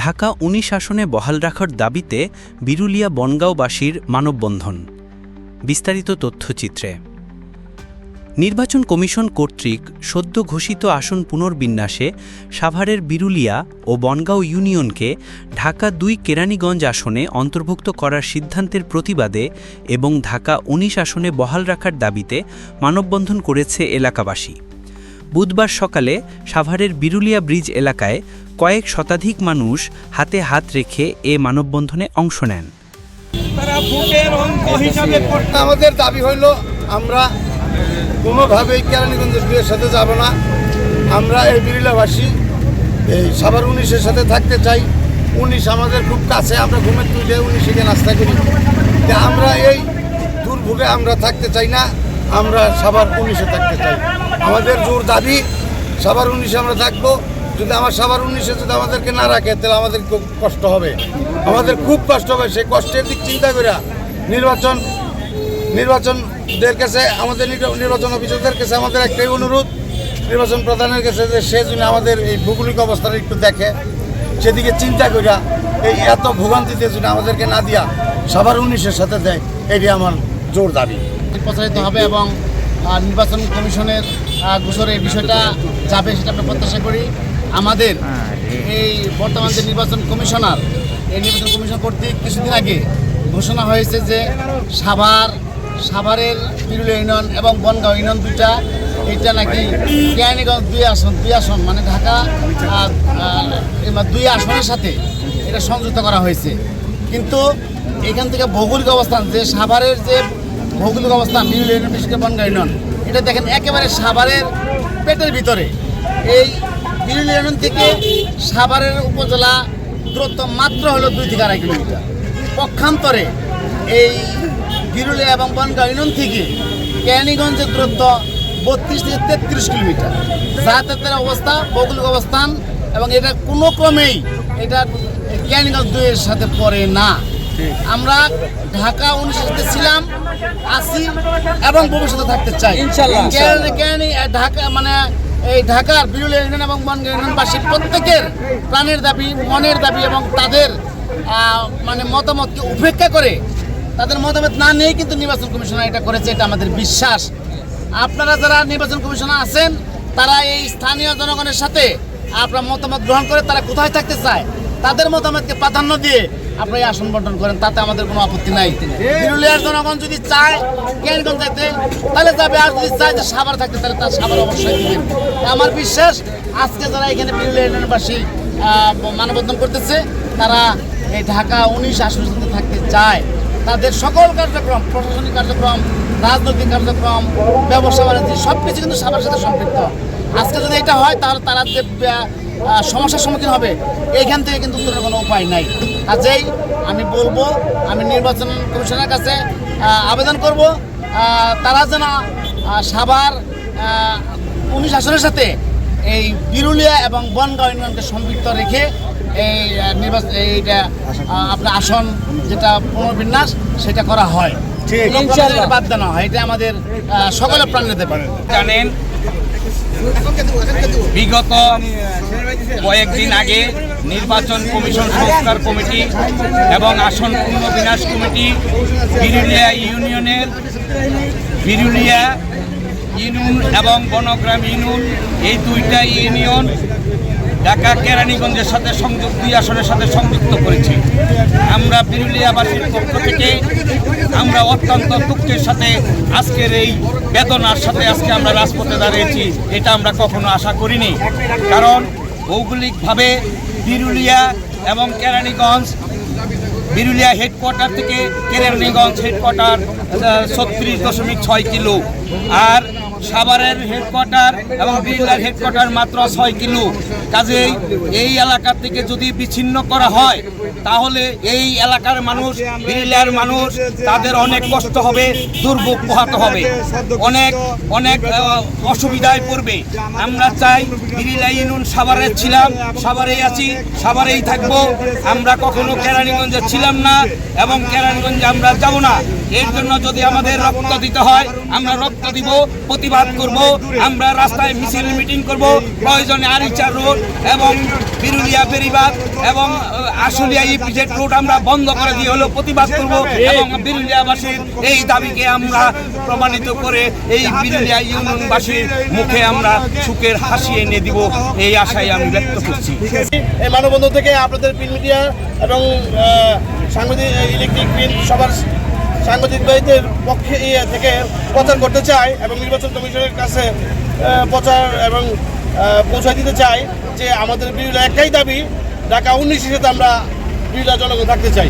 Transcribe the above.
ঢাকা ১৯ আসনে বহাল রাখার দাবিতে বিরুলিয়া বনগাঁওবাসীর মানববন্ধন। বিস্তারিত তথ্যচিত্রে। নির্বাচন কমিশন কর্তৃক সদ্য ঘোষিত আসন পুনর্বিন্যাসে সাভারের বিরুলিয়া ও বনগাঁও ইউনিয়নকে ঢাকা ২ কেরানীগঞ্জ আসনে অন্তর্ভুক্ত করার সিদ্ধান্তের প্রতিবাদে এবং ঢাকা ১৯ আসনে বহাল রাখার দাবিতে মানববন্ধন করেছে এলাকাবাসী। বুধবার সকালে সাভারের বিরুলিয়া ব্রিজ এলাকায় কয়েক শতাধিক মানুষ হাতে হাত রেখে এ মানববন্ধনে অংশ নেন। আমাদের দাবি হইল আমরা কোনোভাবেই কেরানীগঞ্জের বিয়ের সাথে যাব না। আমরা এই বিরুলিয়াবাসী এই সাভার ১৯-এর সাথে থাকতে চাই। ১৯ আমাদের খুব কাছে, আমরা ঘুমের তুলে ১৯-কে নাস্তা করি। আমরা এই দুর্ভোগে আমরা থাকতে চাই না, আমরা সাভার ১৯-এ থাকতে চাই। আমাদের জোর দাবি সাভার ১৯-এ আমরা থাকবো। যদি আমার সাভার ১৯-এ যদি আমাদেরকে না রাখে তাহলে আমাদের খুব কষ্ট হবে, আমাদের খুব কষ্ট হবে। সেই কষ্টের দিক চিন্তা করে নির্বাচনদের কাছে, আমাদের নির্বাচন অফিসারদের কাছে আমাদের একটাই অনুরোধ, নির্বাচন প্রধানের কাছে যে সে যদি আমাদের এই ভৌগোলিক অবস্থাটা একটু দেখে, সেদিকে চিন্তা করিয়া এই এত ভোগান্তিতে যদি আমাদেরকে না দিয়া সাভার ১৯-এর সাথে দেয়, এটি আমার জোর দাবি। প্রচারিত হবে এবং নির্বাচন কমিশনের গোচরে এই বিষয়টা যাবে সেটা আমরা প্রত্যাশা করি। আমাদের এই বর্তমান যে নির্বাচন কমিশনার, এই নির্বাচন কমিশন কর্তৃক কিছুদিন আগে ঘোষণা হয়েছে যে সাভারের বিরুলিয়া ইউনিয়ন এবং বনগাঁও ইউনিয়ন দুইটা, এটা নাকি কেরানীগঞ্জ দুই আসন মানে ঢাকা ২ আসনের সাথে এটা সংযুক্ত করা হয়েছে। কিন্তু এখান থেকে ভৌগোলিক অবস্থান, যে সাভারের যে ভৌগোলিক অবস্থান বিরুলিয়া ইউনিয়ন বিশেষ করে বনগাঁও ইউনিয়ন, এটা দেখেন একেবারে সাভারের পেটের ভিতরে। এই বিরুলিয়া ইউনিয়ন থেকে সাভারের উপজেলা দূরত্ব মাত্র হলো ২ থেকে ২.৫ কিলোমিটার। পক্ষান্তরে এই বিরুলিয়া এবং বনগাঁও ইউনিয়ন থেকে কেরানীগঞ্জের দূরত্ব ৩২ থেকে ৩৩ কিলোমিটার। যাতায়াতের অবস্থা, ভৌগোলিক অবস্থান এবং এটা কোনো ক্রমেই এটা কেরানীগঞ্জ ২-এর সাথে পড়ে না। আমরা ঢাকা ১৯-এর সাথে ছিলাম, আছি এবং ভবিষ্যতে থাকতে চাই ঢাকা মানে এই ঢাকার বিরুলিয়া ইউনিয়ন এবং বনগাঁও ইউনিয়নবাসীর প্রত্যেকের প্রাণের দাবি, মনের দাবি এবং তাদের মানে মতামতকে উপেক্ষা করে, তাদের মতামত না নিয়েই কিন্তু নির্বাচন কমিশনার এটা করেছে, এটা আমাদের বিশ্বাস। আপনারা যারা নির্বাচন কমিশনার আছেন তারা এই স্থানীয় জনগণের সাথে আপনার মতামত গ্রহণ করে তারা কোথায় থাকতে চায় তাদের মতামতকে প্রাধান্য দিয়ে আপনারা এই আসন বন্টন করেন, তাতে আমাদের কোনো আপত্তি নাই। বিরুলিয়ার জনগণ যদি চায় কেরানীগঞ্জ যেতে তাহলে যাবে, আর যদি চায় যে সাভার থাকতে তাহলে তার সাভার অবশ্যই দিবেন। আমার বিশ্বাস আজকে যারা এখানে বিরুলিয়া ইউনিয়নবাসী মানববন্ধন করতেছে তারা এই ঢাকা ১৯ আসনের সাথে থাকতে চায়। তাদের সকল কার্যক্রম, প্রশাসনিক কার্যক্রম, রাজনৈতিক কার্যক্রম, ব্যবসা বাণিজ্য সব কিছু কিন্তু সাভারের সাথে সম্পৃক্ত। আজকে যদি এটা হয় তাহলে তারা যে সমস্যার সম্মুখীন হবে এইখান থেকে কিন্তু উত্তরের কোনো উপায় নাই। কাজেই আমি বলবো, আমি নির্বাচন কমিশনের কাছে আবেদন করব তারা যেন সাভার ১৯ আসনের সাথে এই বিরুলিয়া এবং বনগাঁও ইউনিয়নকে সম্পৃক্ত রেখে এই নির্বাচন এইটা আপনার আসন যেটা পুনর্বিন্যাস সেটা করা হয়, বাদ দেওয়া হয়। এটা আমাদের সকলের প্রাণ নিতে পারে। জানেন, বিগত কয়েকদিন আগে নির্বাচন কমিশন সংস্কার কমিটি এবং আসন পুনর্বিন্যাস কমিটি বিরুলিয়া ইউনিয়ন এবং বনগ্রাম ইউনিয়ন, এই দুইটা ইউনিয়ন ঢাকা কেরানীগঞ্জের সাথে সংযুক্ত ২ আসনের সাথে সংযুক্ত করেছে। আমরা বিরুলিয়াবাসীর পক্ষ থেকে আমরা অত্যন্ত দুঃখের সাথে আজকের এই বেদনার সাথে আজকে আমরা রাজপথে দাঁড়িয়েছি। এটা আমরা কখনো আশা করিনি, কারণ ভৌগোলিকভাবে বিরুলিয়া এবং কেরানীগঞ্জ, বিরুলিয়া হেডকোয়ার্টার থেকে কেরানীগঞ্জ হেডকোয়ার্টার ৩৬.৬ কিলো, আর সাভারের হেডকোয়ার্টার এবং বিরুলিয়ার হেডকোয়ার্টার মাত্র ৬ কিলো। কাজেই এই এলাকা থেকে যদি বিচ্ছিন্ন করা হয় তাহলে এই এলাকার মানুষ, বিরুলিয়ার মানুষ, তাদের অনেক কষ্ট হবে, দুর্ভোগ পোহাতে হবে, অনেক অসুবিধায় পড়বে। আমরা চাই বিরুলিয়া ইউনিয়ন সাভারের ছিলাম, সাভারেই আছি, সাভারেই থাকবো। আমরা কখনো কেরানীগঞ্জে ছিলাম না এবং কেরানীগঞ্জে আমরা যাব না। এর জন্য যদি আমাদের রক্ত দিতে হয় আমরা রক্ত দিব, প্রতিবাদ করব। আমরা রাস্তায় মিছিল মিটিং করব, প্রয়োজনে আরিচার রোড এবং বিরুলিয়া বেরিবাদ এবং আশুলিয়া ইপিজেড রোড আমরা বন্ধ করে দিয়ে হলেও প্রতিবাদ করব এবং বিরুলিয়াবাসীর এই দাবিকে আমরা প্রমাণিত করে এই বিরুলিয়া ইউনিয়নবাসীর মুখে আমরা সুখের হাসি এনে দিব, এই আশায় আমি ব্যক্ত করছি। এই মানববন্ধন থেকে আপনাদের প্রিন্ট মিডিয়া এবং সাংবাদিক ইলেকট্রিক প্রিন্ট সবার সাংবাদিক ভাইদের পক্ষে থেকে প্রচার করতে চাই এবং নির্বাচন কমিশনের কাছে প্রচার এবং পৌঁছে দিতে চাই যে আমাদের বিরুলিয়া একটাই দাবি, ঢাকা 19-এর সাথে আমরা বিরুলিয়া জনগণ থাকতে চাই।